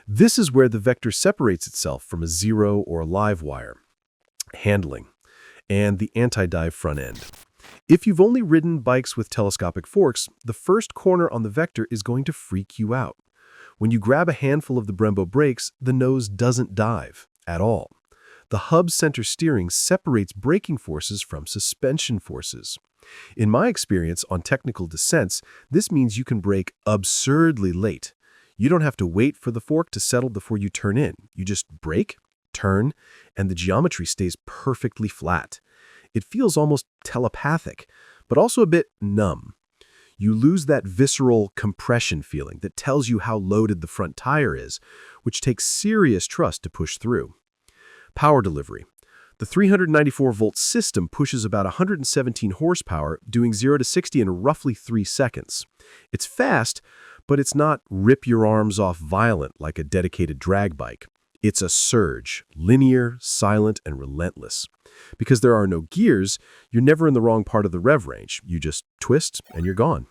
This is where the vector separates itself from a Zero or a LiveWire. Handling and the anti-dive front end. If you've only ridden bikes with telescopic forks, the first corner on the vector is going to freak you out. When you grab a handful of the Brembo brakes, the nose doesn't dive at all. The hub center steering separates braking forces from suspension forces. In my experience on technical descents, this means you can brake absurdly late. You don't have to wait for the fork to settle before you turn in. You just brake, turn, and the geometry stays perfectly flat. It feels almost telepathic, but also a bit numb. You lose that visceral compression feeling that tells you how loaded the front tire is, which takes serious trust to push through. Power delivery. The 394-volt system pushes about 117 horsepower, doing 0 to 60 in roughly 3 seconds. It's fast, but it's not rip-your-arms-off violent like a dedicated drag bike. It's a surge, linear, silent, and relentless. Because there are no gears, you're never in the wrong part of the rev range. You just twist and you're gone.